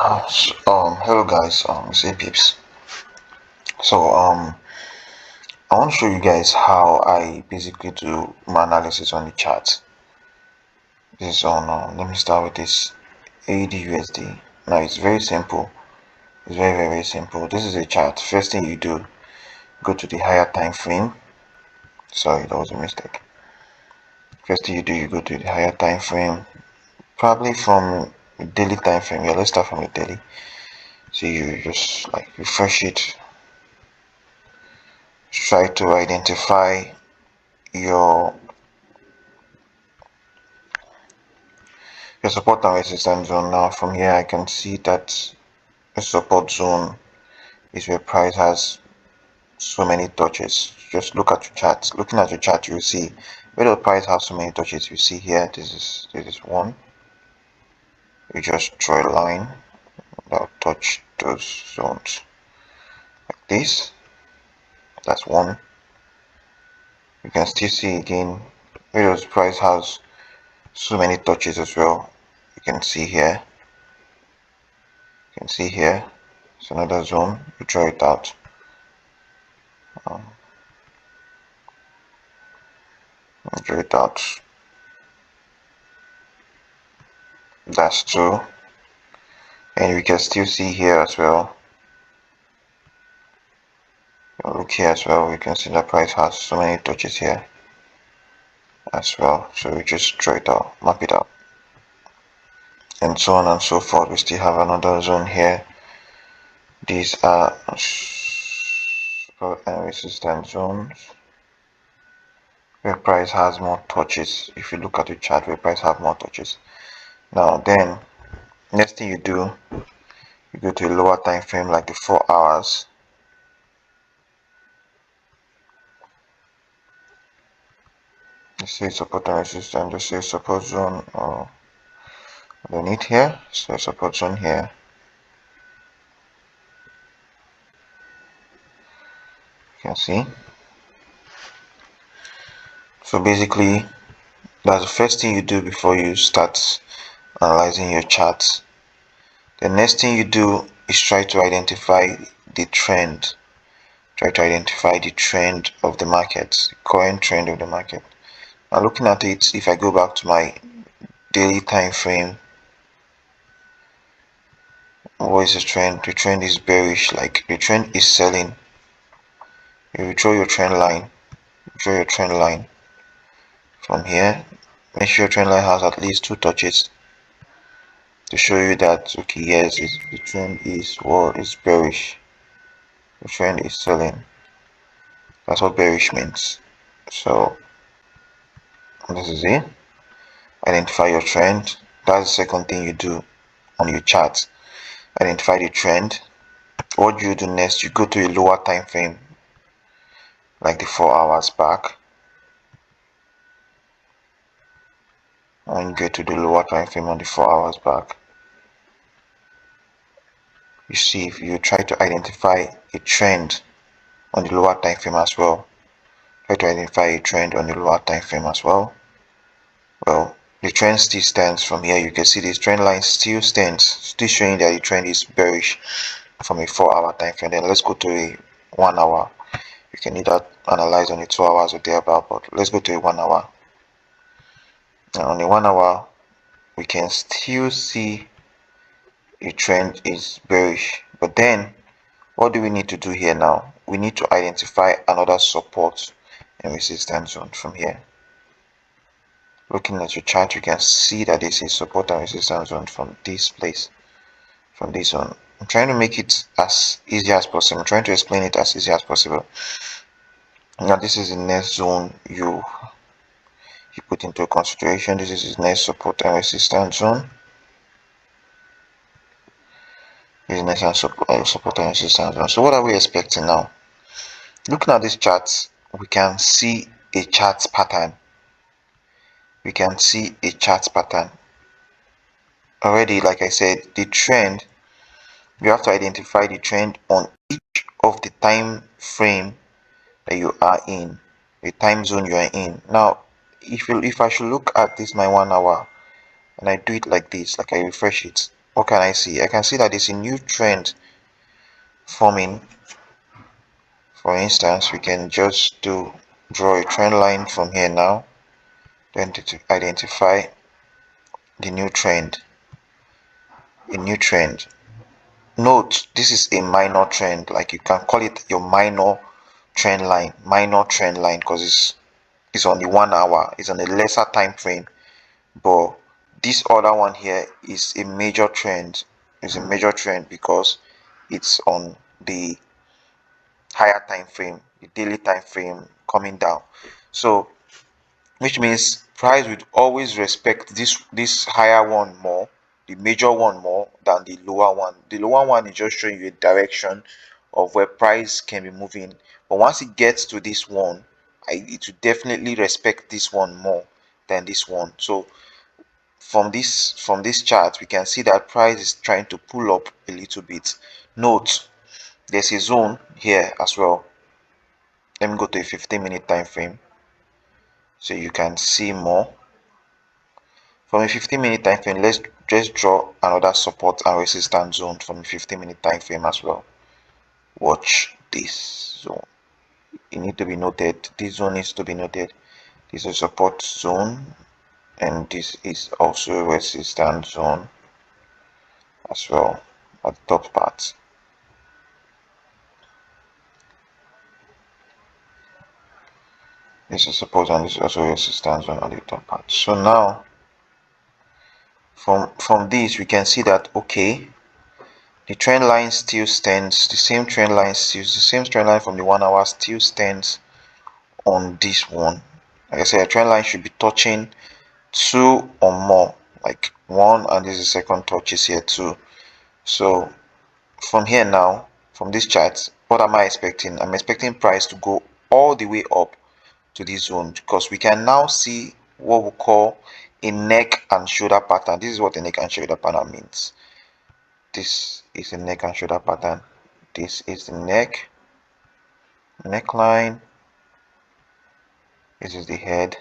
Hello guys, say peeps. So, I want to show you guys how I basically do my analysis on the chart. This is on, let me start with this AUD. Now, it's very simple. It's very simple. This is a chart. First thing you do, go to the higher time frame. Sorry, that was a mistake. First thing you do, you go to the higher time frame, probably from the daily time frame. Yeah, let's start from the daily. So you just like refresh it, try to identify your support and resistance zone. Now from here I can see that the support zone is where price has so many touches. Just look at your chart. Looking at your chart, you will see where the price has so many touches. You see here, this is one. You just draw a line that will touch those zones like this. That's one. You can still see again where those price has so many touches as well. You can see here. You can see here. It's another zone. You draw it out. Draw it out. That's two. And we can still see here as well. Look here as well. We can see the price has so many touches here as well. So we just draw it out, map it out, and so on and so forth. We still have another zone here. These are support and resistance zones where price has more touches. If you look at the chart, where price have more touches. Now then, next thing you do, you go to a lower time frame like the 4 hours. Let's say support and resistance. Just say support zone or underneath here. So support zone here. You can see. So basically, that's the first thing you do before you start analyzing your charts. The next thing you do is try to identify the trend. Try to identify the trend of the market, the current trend of the market. Now looking at it, if I go back to my daily time frame, what is the trend? The trend is bearish, like the trend is selling. You draw your trend line, from here. Make sure your trend line has at least 2 touches to show you that okay, yes, the trend is bearish. The trend is selling. That's what bearish means. So this is it. Identify your trend. That's the second thing you do on your chart. Identify the trend. What do you do next? You go to a lower time frame like the 4 hours back. And you go to the lower time frame on the 4 hours back. You see, if you try to identify a trend on the lower time frame as well. Try to identify a trend on the lower time frame as well. Well, the trend still stands. From here you can see this trend line still stands, still showing that the trend is bearish from a 4-hour time frame. Then let's go to a 1 hour. You can either analyze on the 2 hours or thereabout, but let's go to a 1 hour. And on the 1 hour we can still see a trend is bearish, but then what do we need to do here now? We need to identify another support and resistance zone. From here, looking at your chart, you can see that this is support and resistance zone from this place, from this zone. I'm trying to make it as easy as possible. I'm trying to explain it as easy as possible. Now this is the next zone you put into consideration. This is the next support and resistance zone. This is the next support and resistance zone. So what are we expecting now? Looking at this chart, we can see a chart pattern. We can see a chart pattern already. Like I said, the trend, you have to identify the trend on each of the time frame that you are in, the time zone you are in. Now if I should look at this my 1 hour and I do it like this, like I refresh it, what can I see? I can see that there's a new trend forming. For instance, we can just draw a trend line from here now, then to identify the new trend. A new trend. Note, this is a minor trend. Like, you can call it your minor trend line, because it's on the 1 hour, it's on a lesser time frame. But this other one here is a major trend. It's a major trend because it's on the higher time frame, the daily time frame coming down. So which means price would always respect this higher one more, the major one more than the lower one. The lower one is just showing you a direction of where price can be moving, but once it gets to this one, it will definitely respect this one more than this one. So from this chart, we can see that price is trying to pull up a little bit. Note, there's a zone here as well. Let me go to a 15-minute time frame so you can see more. From a 15-minute time frame, let's just draw another support and resistance zone from a 15-minute time frame as well. Watch this zone. It needs to be noted. This zone needs to be noted. This is a support zone, and this is also a resistance zone as well at the top part. This is support and this is also a resistance zone at the top part. So now from this we can see that okay, the trend line still stands, the same trend line from the 1 hour still stands on this one. Like I said, a trend line should be touching 2 or more, like 1, and this is the second touch is here too. So from here now, from this chart, what am I expecting? I'm expecting price to go all the way up to this zone, because we can now see what we call a neck and shoulder pattern. This is what a neck and shoulder pattern means. This is a neck and shoulder pattern. This is the neckline. This is the head.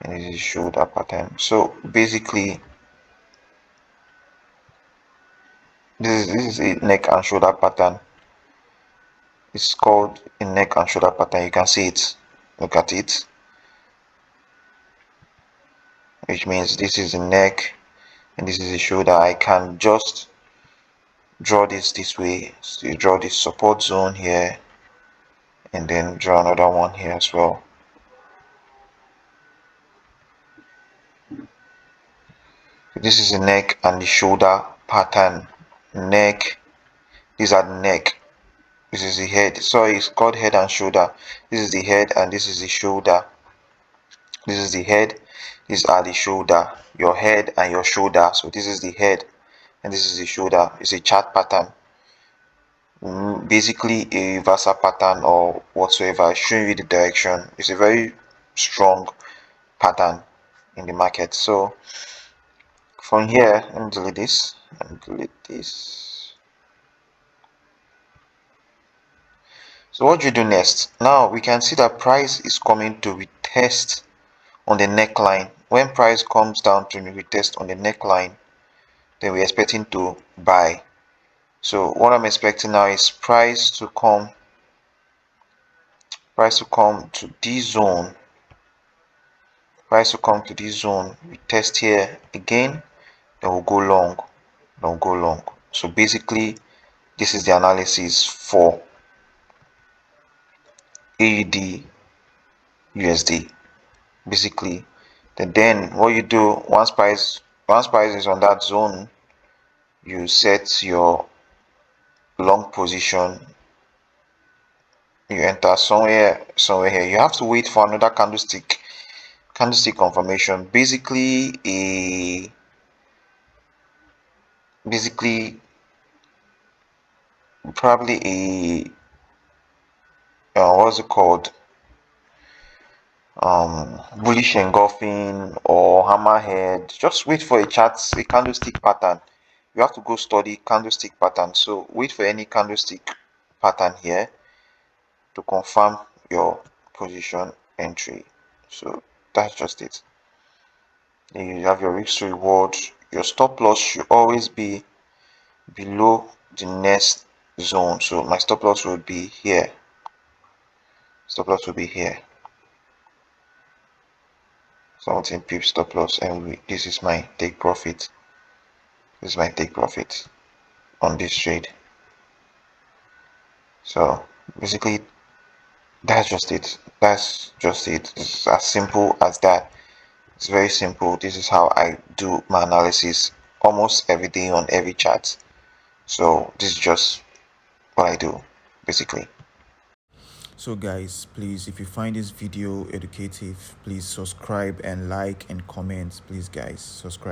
And this is shoulder pattern. So basically, this is a neck and shoulder pattern. It's called a neck and shoulder pattern. You can see it. Look at it. Which means this is the neck and this is the shoulder. I can just draw this way. So you draw this support zone here, and then draw another one here as well. So this is the neck and the shoulder pattern. Neck. These are the neck. This is the head. Sorry, it's called head and shoulder. This is the head and this is the shoulder. This is the head. These are the shoulder. Your head and your shoulder. So this is the head and this is the shoulder. It's a chart pattern. Basically a reversal pattern or whatsoever, showing you the direction. It's a very strong pattern in the market. So from here, let me delete this and delete this. So what do you do next? Now we can see that price is coming to retest on the neckline. When price comes down to retest on the neckline, then we're expecting to buy. So what I'm expecting now is price to come to this zone. Price to come to this zone. We test here again, then we'll go long. So basically, this is the analysis for AUD USD. Basically, then what you do once price is on that zone, you set your long position. You enter somewhere here. You have to wait for another candlestick confirmation. Basically probably a what's it called, bullish engulfing or hammerhead. Just wait for a candlestick pattern. You have to go study candlestick pattern. So wait for any candlestick pattern here to confirm your position entry. So that's just it. You have your risk to reward. Your stop loss should always be below the next zone. So my stop loss would be here. Stop loss will be here. 17 pips stop loss, and this is my take profit. This is my take profit on this trade. So basically, that's just it. That's just it. It's as simple as that. It's very simple. This is how I do my analysis almost every day on every chart. So this is just what I do, basically. So guys, please, if you find this video educative, please subscribe and like and comment. Please guys, subscribe.